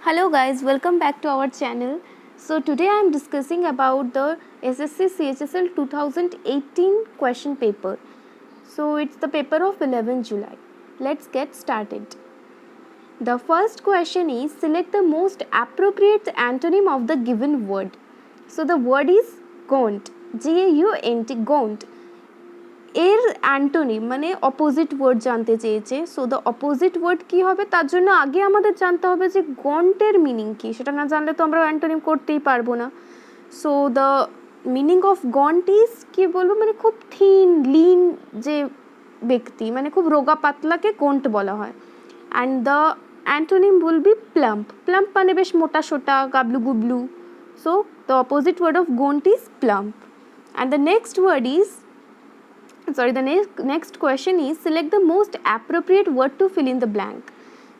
Hello guys, welcome back to our channel. So today I am discussing about the SSC CHSL 2018 question paper. So it's the paper of 11 July. Let's get started. The first question is select the most appropriate antonym of the given word. So the word is gaunt, G-A-U-N-T, gaunt. এর antonym মানে opposite word জানতে চেয়েছে। So the opposite word কী হবে তার জন্য আগে আমাদের জানতে হবে যে গন্টের মিনিং কী, সেটা না জানলে তো আমরা অ্যান্টোনিম করতেই পারবো না। So the meaning of gaunt is কী বলবো, মানে খুব থিন লিন যে ব্যক্তি, মানে খুব রোগা পাতলাকে গন্ট বলা হয়। And the antonym will be plump. Plump মানে বেশ মোটা সোটা গাবলু গুবলু। So the opposite word of gaunt is plump. And the next word is next question is select the most appropriate word to fill in the blank.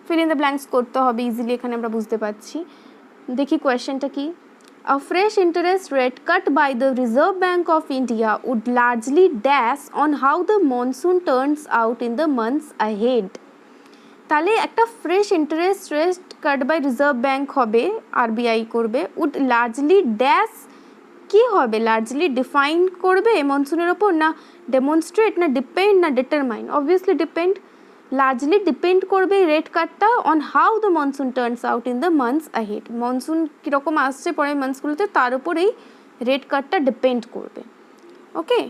Fill in the blanks করতে হবে easily, এখানে আমরা বুঝতে পারছি। দেখি কোয়েশ্চেনটা কি। A fresh interest rate cut by the Reserve Bank of India would largely dash on how the monsoon turns out in the months ahead. তাহলে একটা fresh interest rate cut by reserve bank হবে, RBI করবে। Would largely dash কী হবে, largely define করবে মনসুনের ওপর, না demonstrate, না ডিপেন্ড, না determine. Obviously depend. Largely depend করবে রেট কাটটা on how the monsoon turns out in the months ahead. Monsoon কীরকম আসছে পরের মান্থসগুলোতে তার উপরেই রেট কাটটা ডিপেন্ড করবে। Okay,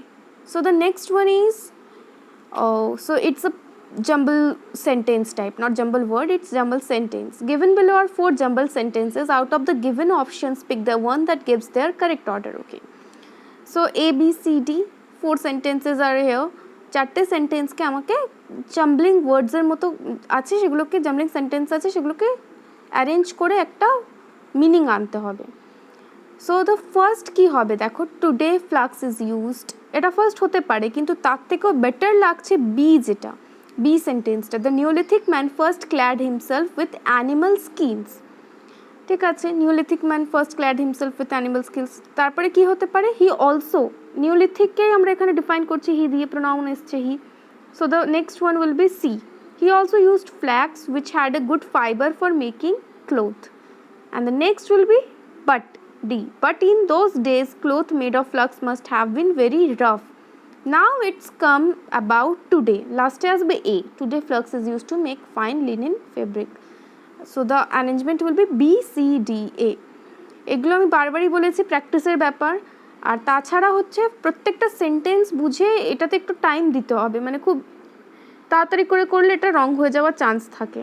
so the next one is so it's a jumble sentence type, not jumble word, it's jumble sentence. Given below are 4 jumble sentences. Out of the given options, pick the one that gives their correct order. Okay, so A, B, C, D, 4 sentences are here. 4টে সেন্টেন্সকে আমাকে জাম্বলিং ওয়ার্ডসের মতো আছে, সেগুলোকে জাম্বলিং sentence আছে, সেগুলোকে arrange করে একটা meaning আনতে হবে। সো দ্য ফার্স্ট কী হবে দেখো, টুডে ফ্লাক্স ইজ ইউজড। এটা ফার্স্ট হতে পারে, কিন্তু তার থেকেও বেটার লাগছে বি, যেটা বি সেন্টেন্সটা। The neolithic man first clad himself with animal skins. ঠিক আছে, neolithic man first clad himself with animal skins. তারপরে কি হতে পারে, হি অলসো, নিওলিথিককেই আমরা এখানে ডিফাইন করছি, হি দিয়ে প্রোনাউন এসছে he. So the next one will be C, he also used flax which had a good fibre for making cloth. And the next will be but, D, but in those days cloth made of flax must have been very rough. Now it's come about today. Last as by A, today flax is used to make fine linen fabric. So the arrangement will be B, C, D, A. এগুলো আমি বারবারই বলেছি, প্র্যাকটিসের ব্যাপার। আর তাছাড়া হচ্ছে প্রত্যেকটা sentence বুঝে এটাতে একটু টাইম দিতে হবে, মানে খুব তাড়াতাড়ি করে করলে এটা রং হয়ে যাওয়ার চান্স থাকে।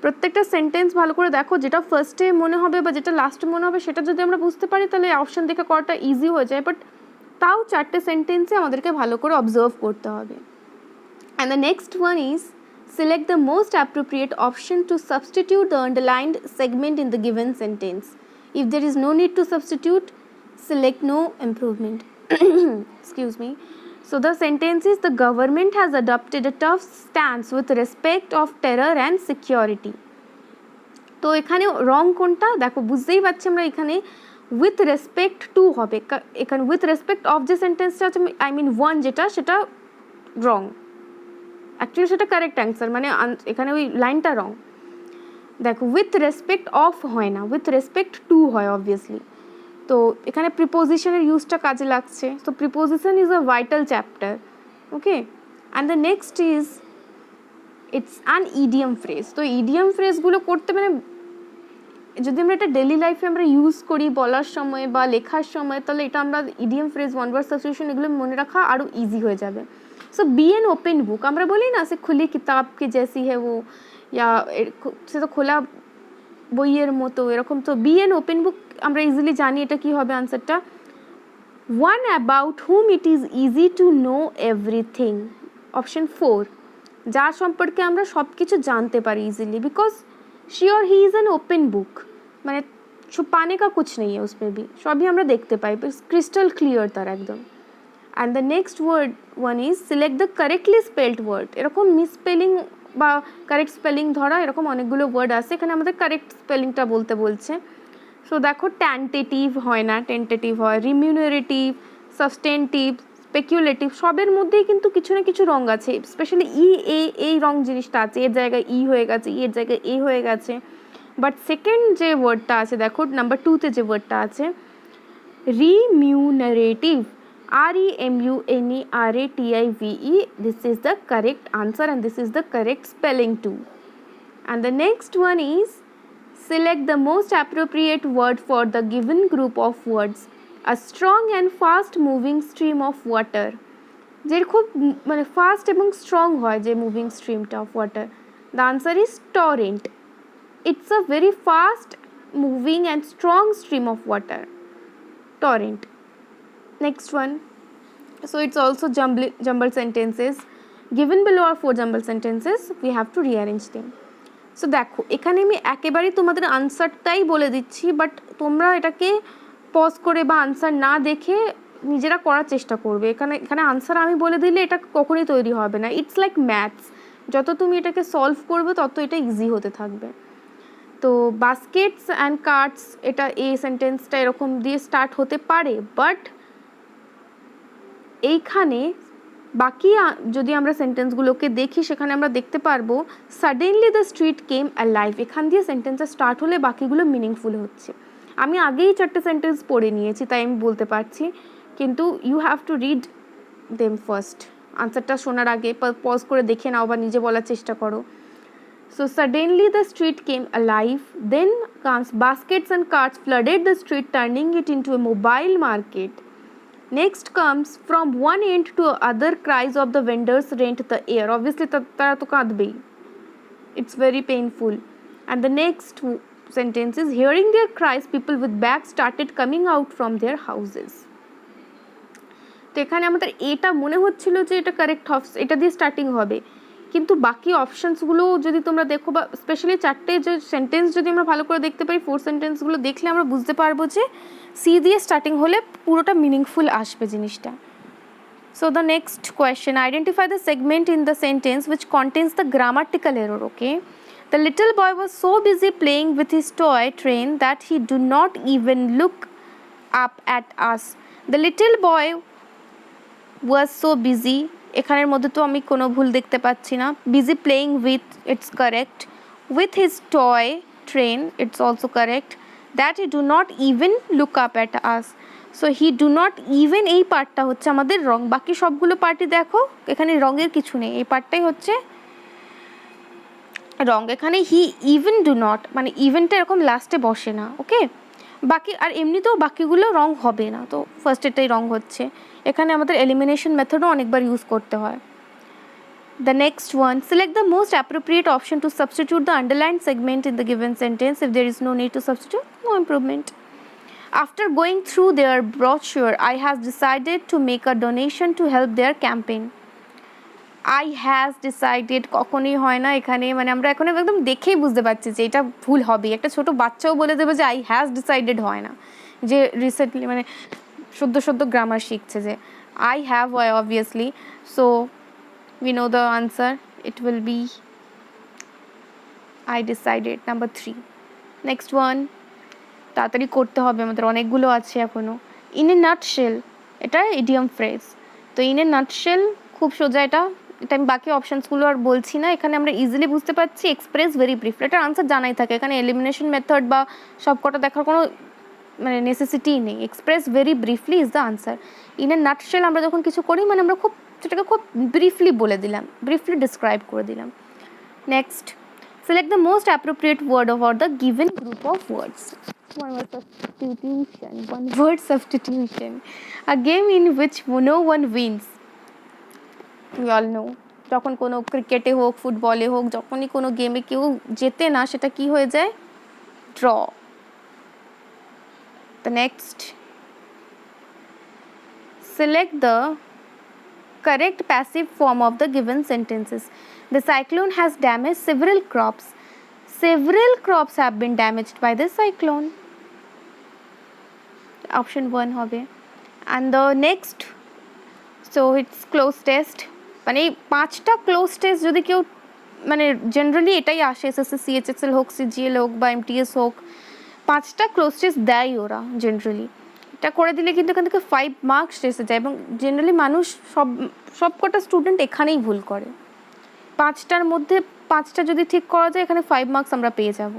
প্রত্যেকটা সেন্টেন্স ভালো করে দেখো, যেটা ফার্স্টে মনে হবে বা যেটা লাস্টে মনে হবে সেটা যদি আমরা বুঝতে পারি তাহলে অপশান দেখে করাটা ইজি হয়ে যায়। বাট তাও 4টে সেন্টেন্সে আমাদেরকে ভালো করে অবজার্ভ করতে হবে। And the next one is select the most appropriate option to substitute the underlined segment in the given sentence. If there is no need to substitute, select no improvement. Excuse me. So the sentence is the government has adopted a tough stance with respect of terror and security. তো এখানে রং কোনটা দেখো, বুঝতেই পারছি আমরা এখানে with respect to হবে, এখানে উইথ রেসপেক্ট অফ যে সেন্টেন্সটা আছে, আই মিন ওয়ান, যেটা সেটা রং। অ্যাকচুয়ালি সেটা কারেক্ট অ্যান্সার, মানে এখানে ওই লাইনটা রং। দেখো উইথ রেসপেক্ট অফ হয় না, উইথ রেসপেক্ট টু হয় অবভিয়াসলি। তো এখানে প্রিপোজিশনের ইউজটা কাজে লাগছে। So preposition is a vital chapter. Okay, and the next is it's an idiom phrase. তো ইডিয়াম ফ্রেজগুলো করতে মানে যদি আমরা এটা ডেলি লাইফে আমরা ইউজ করি বলার সময় বা লেখার সময়, তাহলে এটা আমরা idiom phrase, one word substitution, এগুলো মনে রাখা আরও ইজি হয়ে যাবে। So be an open book, আমরা বলি না সে খুলি কিতাব কে জেসি হে ও, ইয়া সে তো খোলা বইয়ের মতো এরকম। তো বি এন ওপেন বুক আমরা ইজিলি জানি এটা কী হবে আনসারটা, one about hmm it is easy to know everything. Option 4, যার সম্পর্কে আমরা সব কিছু জানতে পারি ইজিলি, বিকজ शी और he is an open book, মানে छुपाने का कुछ नहीं है उसमें भी, সবই আমরা দেখতে পাই, ক্রিস্টাল ক্লিয়ার তার একদম। And the next word one is select the correctly spelled word. এরকম মিসস্পেলিং বা কারেক্ট স্পেলিং ধরা এরকম অনেকগুলো ওয়ার্ড আছে, এখানে আমাদের কারেক্ট স্পেলিংটা বলতে বলছে। সো দেখো ট্যান্টেটিভ হয় না, টেন্টেটিভ হয়, রিমিউনারেটিভ, সাবস্টেন্টিভ, স্পেকুলেটিভ, সবের মধ্যেই কিন্তু কিছু না কিছু রং আছে। স্পেশালি ই, এই রং জিনিসটা আছে, এর জায়গায় ই হয়ে গেছে, এর জায়গায় এ হয়ে গেছে। বাট সেকেন্ড যে ওয়ার্ডটা আছে দেখো নাম্বার 2-তে যে ওয়ার্ডটা আছে remunerative, remunerative, this is the correct answer and this is the correct spelling too. And the next one is select the most appropriate word for the given group of words. A strong and fast moving stream of water. যে খুব মানে fast এবং strong হয় যে moving স্ট্রিমটা of water, the answer is torrent. It's a very fast moving and strong stream of water, torrent. Next one, so it's also jumbled sentences. Given below are 4 jumbled sentences, we have to rearrange them. So দেখো এখানে আমি একেবারেই তোমাদের আনসারটাই বলে দিচ্ছি, but তোমরা এটাকে pause করে বা আনসার না দেখে নিজেরা করার চেষ্টা করবে। এখানে আনসার আমি বলে দিলে এটা কখনোই তৈরি হবে না। ইটস লাইক ম্যাথস, যত তুমি এটাকে সলভ করবে তত এটা ইজি হতে থাকবে। তো বাস্কেটস অ্যান্ড কার্টস, এটা এই সেন্টেন্সটা এরকম দিয়ে স্টার্ট হতে পারে, বাট এইখানে বাকি যদি আমরা সেন্টেন্সগুলোকে দেখি সেখানে আমরা দেখতে পারবো suddenly the street came alive, এখান দিয়ে সেন্টেন্সটা স্টার্ট হলে বাকিগুলো মিনিংফুল হচ্ছে। আমি আগেই 4টে সেন্টেন্স পড়ে নিয়েছি তাই আমি বলতে পারছি, কিন্তু you have to read them first. আনসারটা শোনার আগে পজ করে দেখে নাও বা নিজে বলার চেষ্টা করো। So suddenly the street came alive, then comes baskets and carts flooded the street, turning it into a mobile market. Next comes from one end to other cries of the vendors rent the air. Obviously tara to kadbei. It's very painful. And the next sentence is hearing their cries, people with bags started coming out from their houses. তো এখানে আমাদের এটা মনে হচ্ছিল যে এটা correct এটা দিয়ে স্টার্টিং হবে, কিন্তু বাকি অপশানসগুলো যদি তোমরা দেখো বা স্পেশালি 4টে যে সেন্টেন্স যদি আমরা ভালো করে দেখতে পারি, 4 সেন্টেন্সগুলো দেখলে আমরা বুঝতে পারবো যে সি দিয়ে স্টার্টিং হলে পুরোটা মিনিংফুল আসবে জিনিসটা। So the next question, identify the segment in the sentence which contains the grammatical error. Okay, the little boy was so busy playing with his toy train that he do not even look up at us. The little boy was so busy, এখানের মধ্যে তো আমি কোনো ভুল দেখতে পাচ্ছি না। Busy playing with, it's correct. With his toy train, it's also correct. That he do not even look up at us. So he do not even, এই পার্টটা হচ্ছে আমাদের রং। বাকি সবগুলো পার্টই দেখো এখানে রঙের কিছু নেই, এই পার্টটাই হচ্ছে রং। এখানে হি ইভেন ডু নট, মানে ইভেনটা এরকম লাস্টে বসে না। ওকে, বাকি আর এমনিতেও বাকিগুলো রং হবে না, তো ফার্স্ট এটাই রং হচ্ছে। এখানে আমাদের এলিমিনেশন মেথডও অনেকবার ইউজ করতে হয়। The next one, select the most appropriate option to substitute the underline segment in the given sentence if there is no need to substitute, no improvement. After going through their brochure, I have decided to make a donation to help their campaign. I has decided কখনোই হয় না এখানে, মানে আমরা এখন একদম দেখেই বুঝতে পারছি যে এটা ভুল হবে। একটা ছোট বাচ্চাও বলে দেবে যে I has decided হয় না, যে রিসেন্টলি মানে সদ্য গ্রামার শিখছে যে I have হয় obviously. So we know the answer, it will be I decided, number 3. Next one, তাড়াতাড়ি করতে হবে আমাদের, অনেকগুলো আছে এখনও। ইন এ নাটশেল, এটা ইডিয়াম ফ্রেজ। তো ইন এ নাটশেল খুব সোজা, এটা আমি বাকি অপশানসগুলো আর বলছি না। এখানে আমরা ইজিলি বুঝতে পারছি এক্সপ্রেস ভেরি ব্রিফলি, এটার আনসার জানাই থাকে। এখানে এলিমিনেশন মেথড বা সব কটা দেখার কোনো মানে নেসেসিটিই নেই। Express very briefly is the answer. In a nutshell আমরা যখন কিছু করি মানে আমরা খুব সেটাকে খুব ব্রিফলি বলে দিলাম, ব্রিফলি ডিসক্রাইব করে দিলাম। Next, select the most appropriate word for the given group of words. One word substitution. A game in which no one wins. We all know. যখন কোনো ক্রিকেটে হোক, ফুটবলে হোক, যখনই কোনো গেমে কেউ জেতে না, সেটা কি হয়ে যায়? Draw. The next, select the correct passive form of the given sentences. The cyclone has damaged several crops. Several crops have been damaged by the cyclone. Option 1 হবে। And the next, so it's close test, মানে 5টা cloze test যদি কেউ, মানে generally এটাই আসে, SSC CHSL হোক, CGL হোক বা এমটিএস হোক, 5টা ক্লোজ টেস্ট দেয় ওরা জেনারেলি। এটা করে দিলে কিন্তু এখান থেকে 5 মার্কস এসে যায়, এবং জেনারেলি মানুষ সব কটা স্টুডেন্ট এখানেই ভুল করে। 5টার মধ্যে 5টা যদি ঠিক করা যায় এখানে 5 মার্কস আমরা পেয়ে যাব।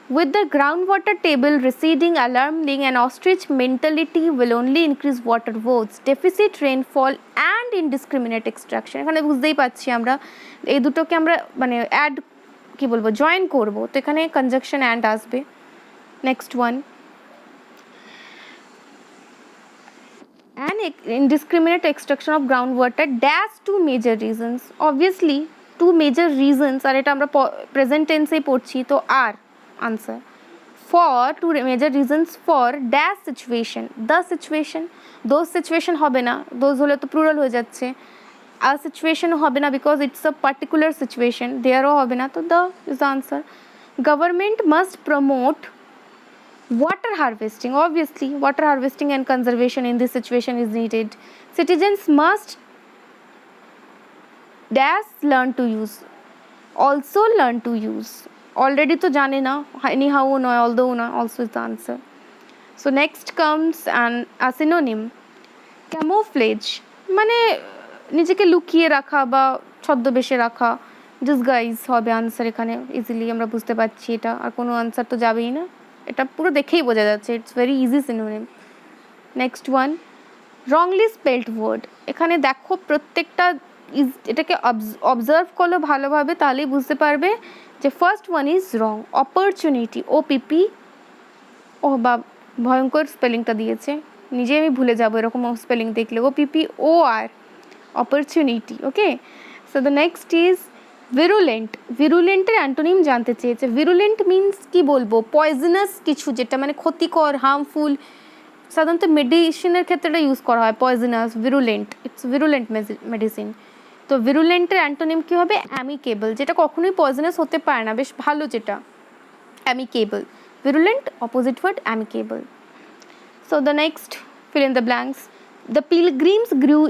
With the groundwater table receding alarmingly, an ostrich mentality will only increase water woes, deficit rainfall and indiscriminate extraction. এখানে বুঝতেই পাচ্ছি আমরা এই দুটোকে আমরা মানে অ্যাড কি বলবো জয়েন করব, তো এখানে কনজাংশন অ্যান্ড আসবে। Next one, an indiscriminate extraction of groundwater dash two major reasons. Obviously two major reasons, আর এটা আমরা প্রেজেন্ট টেন্সেই পড়ছি, তো আর answer for two major reasons for dash situation, the situation, those situation হবে না, those হলে তো plural হয়ে যাচ্ছে, a situation হবে না because it's a particular situation, thereও হবে না, তো the is the answer. Government must promote water harvesting. Obviously water harvesting and conservation in this situation is needed. Citizens must dash learn to use, also learn to use, already তো জানে না, anyhow নয়, although নয়, also is the answer. So next comes a synonym, camouflage, মানে নিজেকে লুকিয়ে রাখা বা ছদ্মবেশে রাখা, ডিসগাইজ হবে আনসার এখানে, ইজিলি আমরা বুঝতে পারছি এটা, আর কোনো আনসার তো যাবেই না, এটা পুরো দেখেই বোঝা যাচ্ছে, it's very easy synonym. Next one, wrongly spelled word, এখানে দেখো প্রত্যেকটা এটাকে অবজার্ভ করলো ভালোভাবে, তাহলেই বুঝতে পারবে যে first one is wrong, opportunity, OPP, ও বা ভয়ঙ্কর স্পেলিংটা দিয়েছে, নিজে আমি ভুলে যাবো এরকম স্পেলিং দেখলে, OPPOR, opportunity, okay. So the next is virulent, ভিরুলেন্টের অ্যান্টোনিম জানতে চেয়েছে। ভিরুলেন্ট মিনস কি বলবো, পয়জনাস কিছু, যেটা মানে ক্ষতিকর, হার্মফুল, সাধারণত মেডিসিনের ক্ষেত্রে এটা ইউজ করা হয়, poisonous, virulent, it's virulent medicine. তো ভিরুলেন্টের অ্যান্টোনিম কী হবে, অ্যামিকেবল, যেটা কখনোই পয়জনাস হতে পারে না, বেশ ভালো যেটা, amicable. Virulent, opposite word, amicable. So the next, fill in the blanks. The pilgrims grew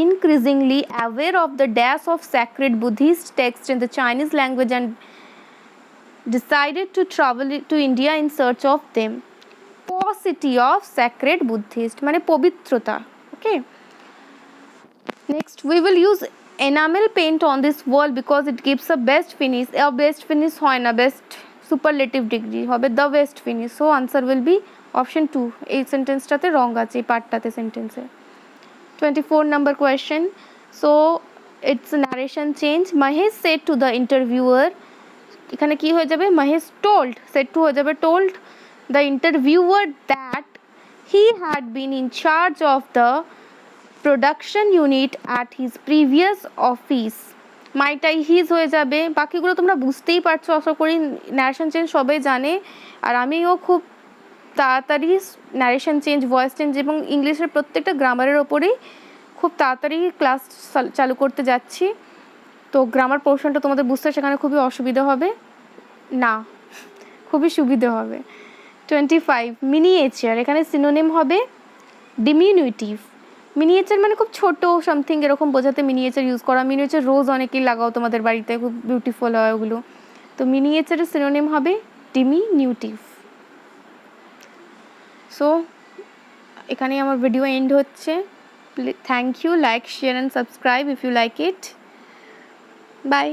increasingly aware of the dash of sacred Buddhist texts in the Chinese language and decided to travel to India in search of them. Paucity of sacred Buddhist, মানে পবিত্রতা, okay. Next, we will use enamel paint on this wall because it gives a best finish. A best finish হয় না, best superlative degree হবে the best finish. So answer will be option 2. এই সেন্টেন্সটাতে রং আছে, এই পার্টটাতে সেন্টেন্সে। 24 number question. So it's a narration change. Mahesh said to the interviewer, এখানে কি হয়ে যাবে, Mahesh told, said to হয়ে যাবে told the interviewer that he had been in charge of the production unit at his previous office. মাইটাই his হয়ে যাবে, বাকিগুলো তোমরা বুঝতেই পারছো আশা করি, ন্যারেশন চেঞ্জ সবাই জানে, আর আমিও খুব তাড়াতাড়ি ন্যারেশন চেঞ্জ, ভয়েস চেঞ্জ এবং ইংলিশের প্রত্যেকটা গ্রামারের ওপরেই খুব তাড়াতাড়ি ক্লাস চালু করতে যাচ্ছি, তো গ্রামার পোর্শনটা তোমাদের বুঝতে সেখানে খুবই অসুবিধা হবে না, খুবই সুবিধে হবে। 25, মিনিয়েচার, এখানে সিনোনিম হবে ডিমিনুটিভ। মিনিয়েচার মানে খুব ছোটো সামথিং এরকম বোঝাতে মিনিয়েচার ইউজ করা, মিনিয়েচার রোজ অনেকেই লাগাও তোমাদের বাড়িতে, খুব বিউটিফুল হয় ওগুলো, তো মিনিয়েচারের সিনোনিম হবে ডিমিনিউটিভ। সো এখানেই আমার ভিডিও এন্ড হচ্ছে। Thank you, like, share and subscribe if you like it, by.